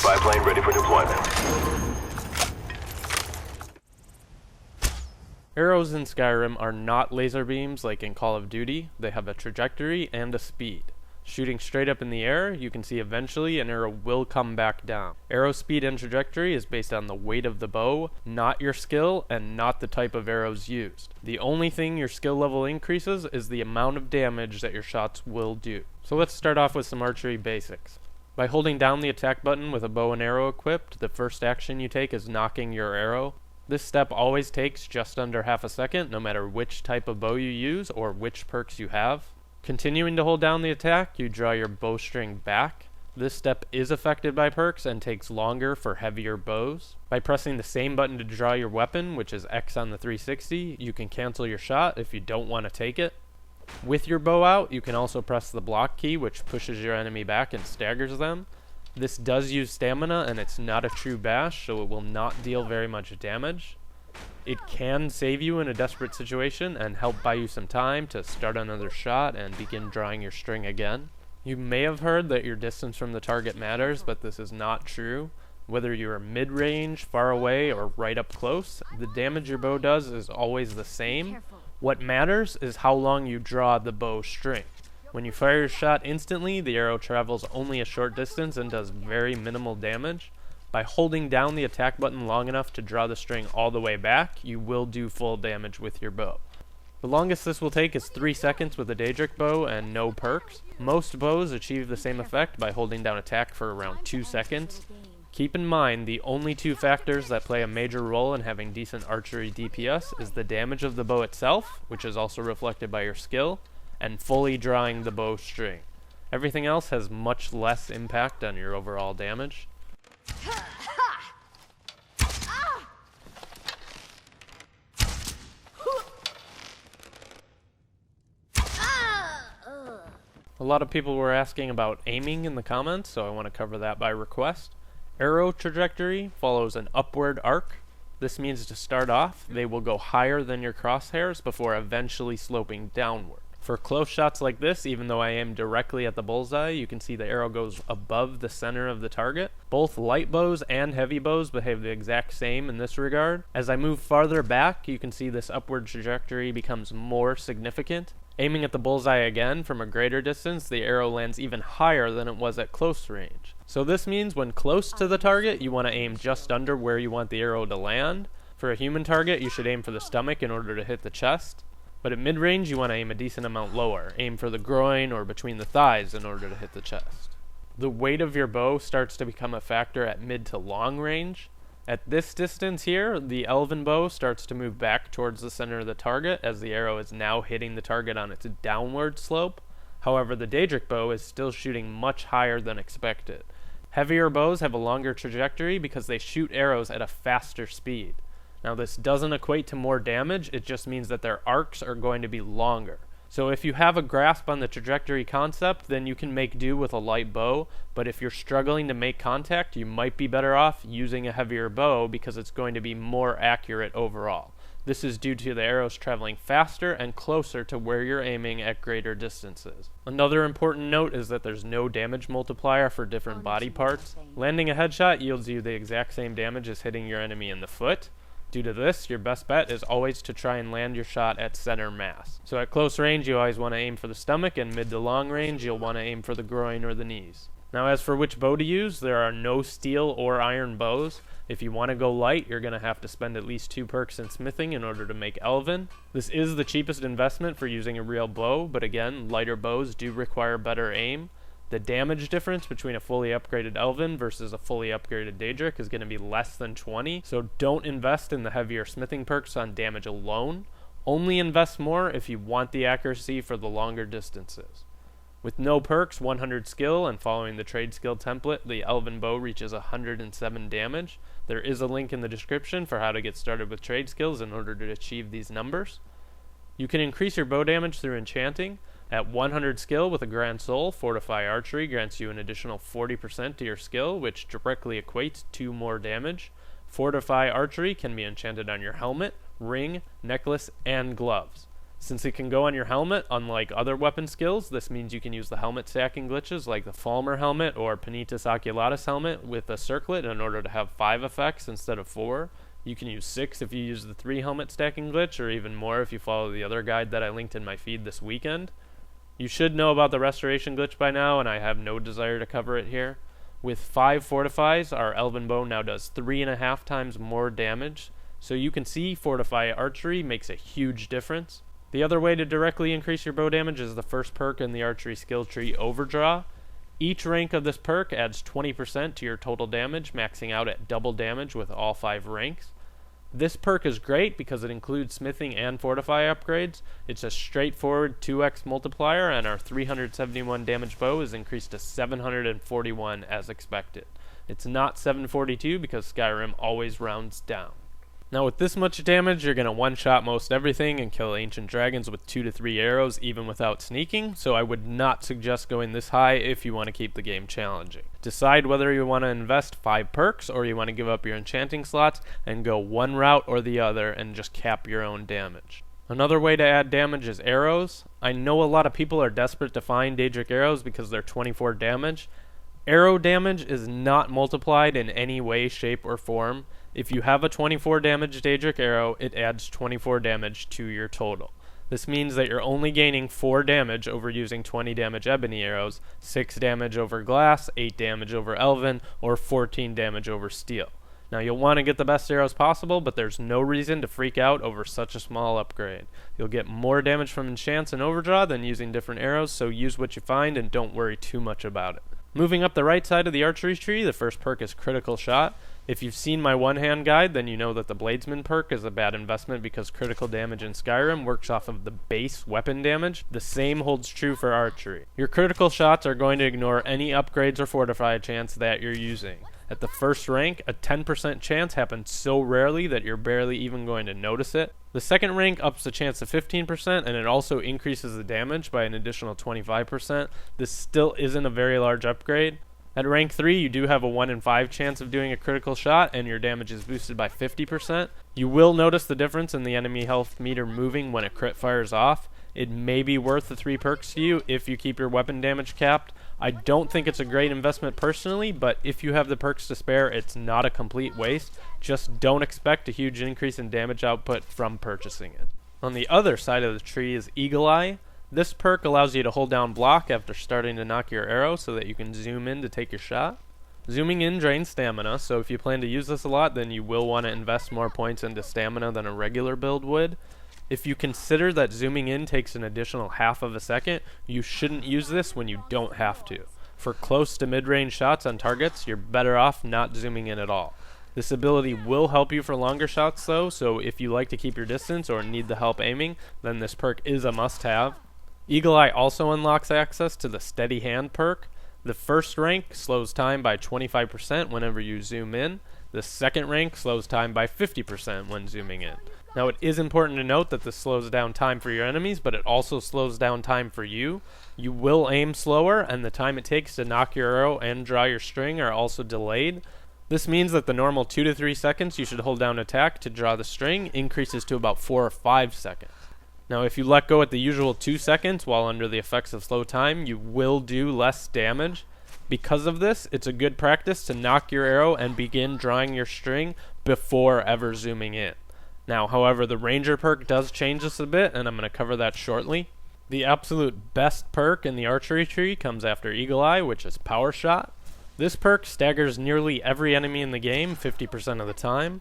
Spy plane ready for deployment. Arrows in Skyrim are not laser beams like in Call of Duty. They have a trajectory and a speed. Shooting straight up in the air, you can see eventually an arrow will come back down. Arrow speed and trajectory is based on the weight of the bow, not your skill, and not the type of arrows used. The only thing your skill level increases is the amount of damage that your shots will do. So let's start off with some archery basics. By holding down the attack button with a bow and arrow equipped, the first action you take is knocking your arrow. This step always takes just under half a second, no matter which type of bow you use or which perks you have. Continuing to hold down the attack, you draw your bowstring back. This step is affected by perks and takes longer for heavier bows. By pressing the same button to draw your weapon, which is X on the 360, you can cancel your shot if you don't want to take it. With your bow out, you can also press the block key, which pushes your enemy back and staggers them. This does use stamina, and it's not a true bash, so it will not deal very much damage. It can save you in a desperate situation and help buy you some time to start another shot and begin drawing your string again. You may have heard that your distance from the target matters, but this is not true. Whether you are mid-range, far away, or right up close, the damage your bow does is always the same. What matters is how long you draw the bow string. When you fire your shot instantly, the arrow travels only a short distance and does very minimal damage. By holding down the attack button long enough to draw the string all the way back, you will do full damage with your bow. The longest this will take is 3 seconds with a Daedric bow and no perks. Most bows achieve the same effect by holding down attack for around 2 seconds. Keep in mind, the only two factors that play a major role in having decent archery DPS is the damage of the bow itself, which is also reflected by your skill, and fully drawing the bow string. Everything else has much less impact on your overall damage. A lot of people were asking about aiming in the comments, so I want to cover that by request. Arrow trajectory follows an upward arc. This means to start off, they will go higher than your crosshairs before eventually sloping downward. For close shots like this, even though I aim directly at the bullseye, you can see the arrow goes above the center of the target. Both light bows and heavy bows behave the exact same in this regard. As I move farther back, you can see this upward trajectory becomes more significant. Aiming at the bullseye again from a greater distance, the arrow lands even higher than it was at close range. So this means when close to the target, you want to aim just under where you want the arrow to land. For a human target, you should aim for the stomach in order to hit the chest. But at mid-range, you want to aim a decent amount lower. Aim for the groin or between the thighs in order to hit the chest. The weight of your bow starts to become a factor at mid to long range. At this distance here, the elven bow starts to move back towards the center of the target as the arrow is now hitting the target on its downward slope. However, the Daedric bow is still shooting much higher than expected. Heavier bows have a longer trajectory because they shoot arrows at a faster speed. Now this doesn't equate to more damage, it just means that their arcs are going to be longer. So if you have a grasp on the trajectory concept, then you can make do with a light bow, but if you're struggling to make contact, you might be better off using a heavier bow because it's going to be more accurate overall. This is due to the arrows traveling faster and closer to where you're aiming at greater distances. Another important note is that there's no damage multiplier for different body parts. Landing a headshot yields you the exact same damage as hitting your enemy in the foot. Due to this, your best bet is always to try and land your shot at center mass. So at close range, you always want to aim for the stomach, and mid to long range, you'll want to aim for the groin or the knees. Now as for which bow to use, there are no steel or iron bows. If you want to go light, you're going to have to spend at least 2 perks in smithing in order to make elven. This is the cheapest investment for using a real bow, but again, lighter bows do require better aim. The damage difference between a fully upgraded Elven versus a fully upgraded Daedric is going to be less than 20, so don't invest in the heavier smithing perks on damage alone. Only invest more if you want the accuracy for the longer distances. With no perks, 100 skill, and following the trade skill template, the Elven bow reaches 107 damage. There is a link in the description for how to get started with trade skills in order to achieve these numbers. You can increase your bow damage through enchanting. At 100 skill with a Grand Soul, Fortify Archery grants you an additional 40% to your skill, which directly equates to more damage. Fortify Archery can be enchanted on your helmet, ring, necklace, and gloves. Since it can go on your helmet, unlike other weapon skills, this means you can use the helmet stacking glitches like the Falmer helmet or Panitas Oculatus helmet with a circlet in order to have 5 effects instead of 4. You can use 6 if you use the 3 helmet stacking glitch, or even more if you follow the other guide that I linked in my feed this weekend. You should know about the restoration glitch by now, and I have no desire to cover it here. With 5 fortifies, our Elven Bow now does 3.5 times more damage, so you can see Fortify Archery makes a huge difference. The other way to directly increase your bow damage is the first perk in the Archery skill tree, Overdraw. Each rank of this perk adds 20% to your total damage, maxing out at double damage with all 5 ranks. This perk is great because it includes smithing and fortify upgrades. It's a straightforward 2x multiplier, and our 371 damage bow is increased to 741 as expected. It's not 742 because Skyrim always rounds down. Now with this much damage, you're going to one-shot most everything and kill ancient dragons with 2 to 3 arrows even without sneaking, so I would not suggest going this high if you want to keep the game challenging. Decide whether you want to invest 5 perks or you want to give up your enchanting slots and go one route or the other and just cap your own damage. Another way to add damage is arrows. I know a lot of people are desperate to find Daedric arrows because they're 24 damage. Arrow damage is not multiplied in any way, shape, or form. If you have a 24 damage Daedric arrow, it adds 24 damage to your total. This means that you're only gaining 4 damage over using 20 damage Ebony arrows, 6 damage over glass, 8 damage over elven, or 14 damage over steel. Now you'll want to get the best arrows possible, but there's no reason to freak out over such a small upgrade. You'll get more damage from enchants and overdraw than using different arrows, so use what you find and don't worry too much about it. Moving up the right side of the archery tree, the first perk is Critical Shot. If you've seen my one-hand guide, then you know that the Bladesman perk is a bad investment because critical damage in Skyrim works off of the base weapon damage. The same holds true for archery. Your critical shots are going to ignore any upgrades or fortify chance that you're using. At the first rank, a 10% chance happens so rarely that you're barely even going to notice it. The second rank ups the chance to 15%, and it also increases the damage by an additional 25%. This still isn't a very large upgrade. At rank 3, you do have a 1 in 5 chance of doing a critical shot, and your damage is boosted by 50%. You will notice the difference in the enemy health meter moving when a crit fires off. It may be worth the 3 perks to you if you keep your weapon damage capped. I don't think it's a great investment personally, but if you have the perks to spare, it's not a complete waste. Just don't expect a huge increase in damage output from purchasing it. On the other side of the tree is Eagle Eye. This perk allows you to hold down block after starting to knock your arrow so that you can zoom in to take your shot. Zooming in drains stamina, so if you plan to use this a lot, then you will want to invest more points into stamina than a regular build would. If you consider that zooming in takes an additional half of a second, you shouldn't use this when you don't have to. For close to mid-range shots on targets, you're better off not zooming in at all. This ability will help you for longer shots though, so if you like to keep your distance or need the help aiming, then this perk is a must-have. Eagle Eye also unlocks access to the Steady Hand perk. The first rank slows time by 25% whenever you zoom in. The second rank slows time by 50% when zooming in. Now it is important to note that this slows down time for your enemies, but it also slows down time for you. You will aim slower, and the time it takes to knock your arrow and draw your string are also delayed. This means that the normal 2 to 3 seconds you should hold down attack to draw the string increases to about 4 or 5 seconds. Now if you let go at the usual 2 seconds while under the effects of slow time, you will do less damage. Because of this, it's a good practice to knock your arrow and begin drawing your string before ever zooming in. Now, however, the Ranger perk does change this a bit, and I'm going to cover that shortly. The absolute best perk in the archery tree comes after Eagle Eye, which is Power Shot. This perk staggers nearly every enemy in the game 50% of the time.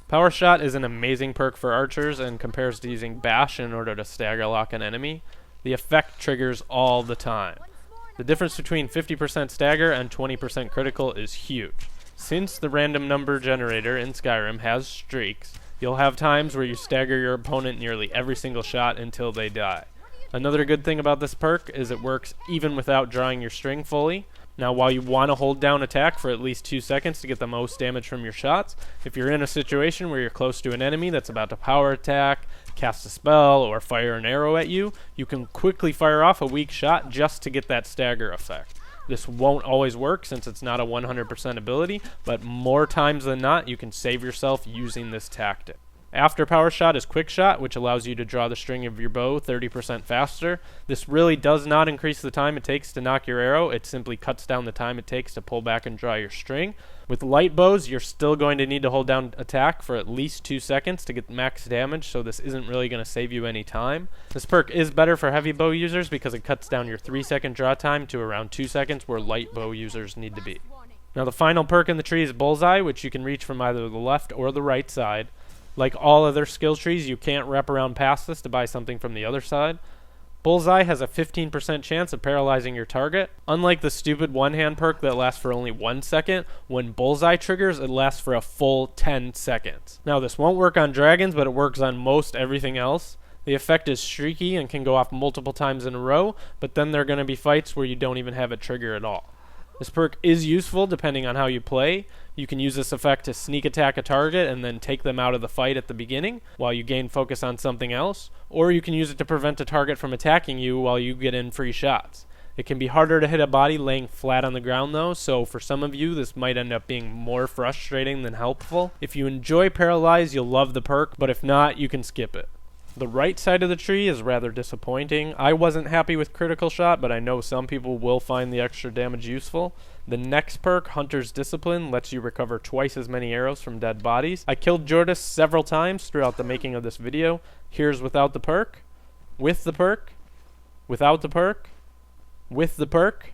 Power Shot is an amazing perk for archers and compares to using Bash in order to stagger lock an enemy. The effect triggers all the time. The difference between 50% stagger and 20% critical is huge. Since the random number generator in Skyrim has streaks, you'll have times where you stagger your opponent nearly every single shot until they die. Another good thing about this perk is it works even without drawing your string fully. Now while you want to hold down attack for at least 2 seconds to get the most damage from your shots, if you're in a situation where you're close to an enemy that's about to power attack, cast a spell, or fire an arrow at you, you can quickly fire off a weak shot just to get that stagger effect. This won't always work since it's not a 100% ability, but more times than not you can save yourself using this tactic. After power shot is quick shot, which allows you to draw the string of your bow 30% faster. This really does not increase the time it takes to knock your arrow. It simply cuts down the time it takes to pull back and draw your string. With light bows, you're still going to need to hold down attack for at least 2 seconds to get max damage, so this isn't really going to save you any time. This perk is better for heavy bow users because it cuts down your 3-second draw time to around 2 seconds, where light bow users need to be. Now the final perk in the tree is Bullseye, which you can reach from either the left or the right side. Like all other skill trees, you can't wrap around past this to buy something from the other side. Bullseye has a 15% chance of paralyzing your target. Unlike the stupid one-hand perk that lasts for only 1 second, when Bullseye triggers, it lasts for a full 10 seconds. Now this won't work on dragons, but it works on most everything else. The effect is streaky and can go off multiple times in a row, but then there are going to be fights where you don't even have it trigger at all. This perk is useful depending on how you play. You can use this effect to sneak attack a target and then take them out of the fight at the beginning while you gain focus on something else, or you can use it to prevent a target from attacking you while you get in free shots. It can be harder to hit a body laying flat on the ground though, so for some of you this might end up being more frustrating than helpful. If you enjoy Paralyze, you'll love the perk, but if not, you can skip it. The right side of the tree is rather disappointing. I wasn't happy with Critical Shot, but I know some people will find the extra damage useful. The next perk, Hunter's Discipline, lets you recover twice as many arrows from dead bodies. I killed Jordis several times throughout the making of this video. Here's without the perk, with the perk, without the perk, with the perk.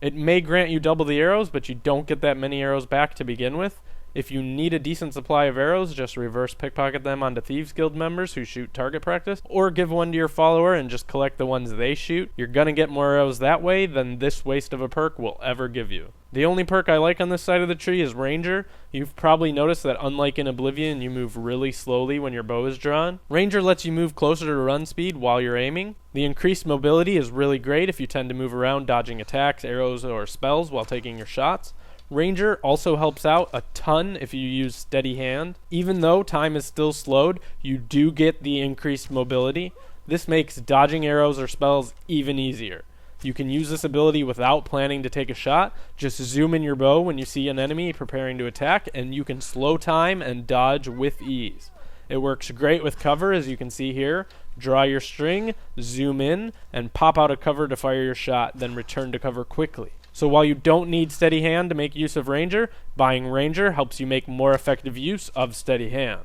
It may grant you double the arrows, but you don't get that many arrows back to begin with. If you need a decent supply of arrows, just reverse pickpocket them onto Thieves Guild members who shoot target practice, or give one to your follower and just collect the ones they shoot. You're gonna get more arrows that way than this waste of a perk will ever give you. The only perk I like on this side of the tree is Ranger. You've probably noticed that unlike in Oblivion, you move really slowly when your bow is drawn. Ranger lets you move closer to run speed while you're aiming. The increased mobility is really great if you tend to move around dodging attacks, arrows, or spells while taking your shots. Ranger also helps out a ton if you use Steady Hand. Even though time is still slowed, you do get the increased mobility. This makes dodging arrows or spells even easier. You can use this ability without planning to take a shot. Just zoom in your bow when you see an enemy preparing to attack, and you can slow time and dodge with ease. It works great with cover, as you can see here. Draw your string, zoom in, and pop out of cover to fire your shot, then return to cover quickly. So while you don't need Steady Hand to make use of Ranger, buying Ranger helps you make more effective use of Steady Hand.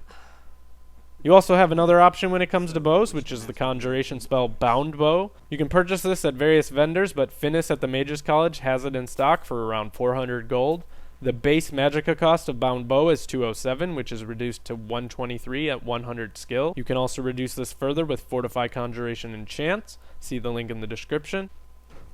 You also have another option when it comes to bows, which is the conjuration spell Bound Bow. You can purchase this at various vendors, but Finis at the Mages College has it in stock for around 400 gold. The base Magicka cost of Bound Bow is 207, which is reduced to 123 at 100 skill. You can also reduce this further with Fortify Conjuration Enchants. See the link in the description.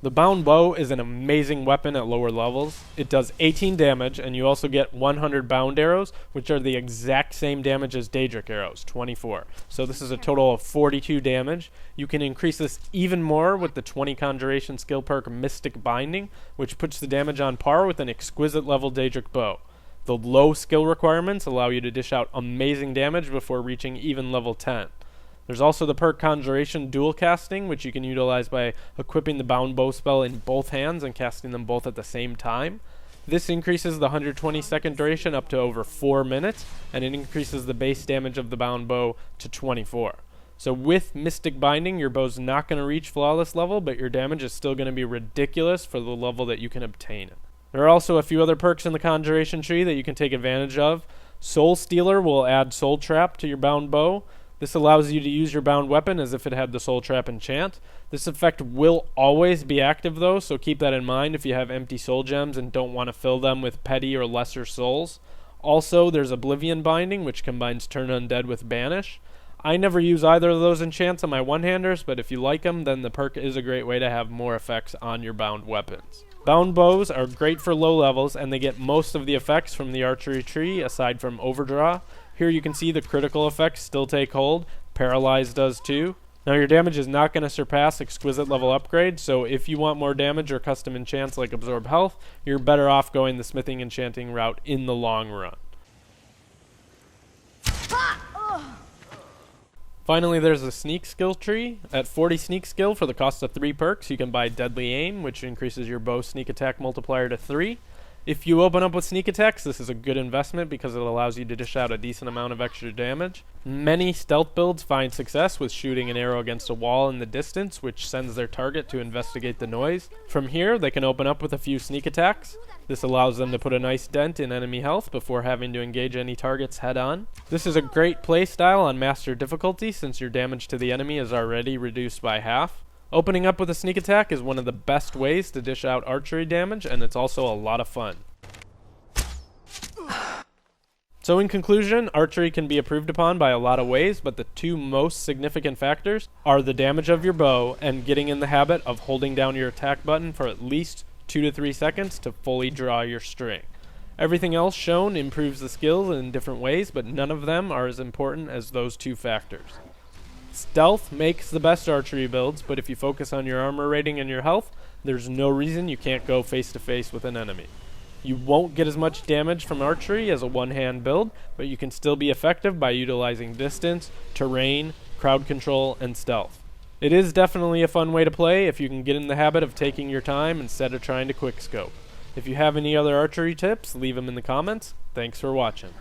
The Bound Bow is an amazing weapon at lower levels. It does 18 damage, and you also get 100 bound arrows, which are the exact same damage as Daedric arrows, 24. So this is a total of 42 damage. You can increase this even more with the 20 conjuration skill perk Mystic Binding, which puts the damage on par with an exquisite level Daedric bow. The low skill requirements allow you to dish out amazing damage before reaching even level 10. There's also the perk Conjuration Dual Casting, which you can utilize by equipping the Bound Bow spell in both hands and casting them both at the same time. This increases the 120 second duration up to over 4 minutes, and it increases the base damage of the Bound Bow to 24. So with Mystic Binding, your bow's not going to reach flawless level, but your damage is still going to be ridiculous for the level that you can obtain it. There are also a few other perks in the Conjuration tree that you can take advantage of. Soul Stealer will add Soul Trap to your Bound Bow. This allows you to use your bound weapon as if it had the Soul Trap enchant. This effect will always be active though, so keep that in mind if you have empty soul gems and don't want to fill them with petty or lesser souls. Also, there's Oblivion Binding, which combines Turn Undead with Banish. I never use either of those enchants on my one-handers, but if you like them, then the perk is a great way to have more effects on your bound weapons. Bound bows are great for low levels, and they get most of the effects from the archery tree, aside from Overdraw. Here you can see the critical effects still take hold. Paralyze does too. Now your damage is not going to surpass exquisite level upgrade, so if you want more damage or custom enchants like Absorb Health, you're better off going the smithing enchanting route in the long run. Finally, there's a sneak skill tree. At 40 sneak skill for the cost of 3 perks, you can buy Deadly Aim, which increases your bow sneak attack multiplier to 3. If you open up with sneak attacks, this is a good investment because it allows you to dish out a decent amount of extra damage. Many stealth builds find success with shooting an arrow against a wall in the distance, which sends their target to investigate the noise. From here, they can open up with a few sneak attacks. This allows them to put a nice dent in enemy health before having to engage any targets head on. This is a great playstyle on master difficulty since your damage to the enemy is already reduced by half. Opening up with a sneak attack is one of the best ways to dish out archery damage, and it's also a lot of fun. So in conclusion, archery can be improved upon by a lot of ways, but the two most significant factors are the damage of your bow and getting in the habit of holding down your attack button for at least 2 to 3 seconds to fully draw your string. Everything else shown improves the skills in different ways, but none of them are as important as those two factors. Stealth makes the best archery builds, but if you focus on your armor rating and your health, there's no reason you can't go face to face with an enemy. You won't get as much damage from archery as a one-hand build, but you can still be effective by utilizing distance, terrain, crowd control, and stealth. It is definitely a fun way to play if you can get in the habit of taking your time instead of trying to quickscope. If you have any other archery tips, leave them in the comments. Thanks for watching.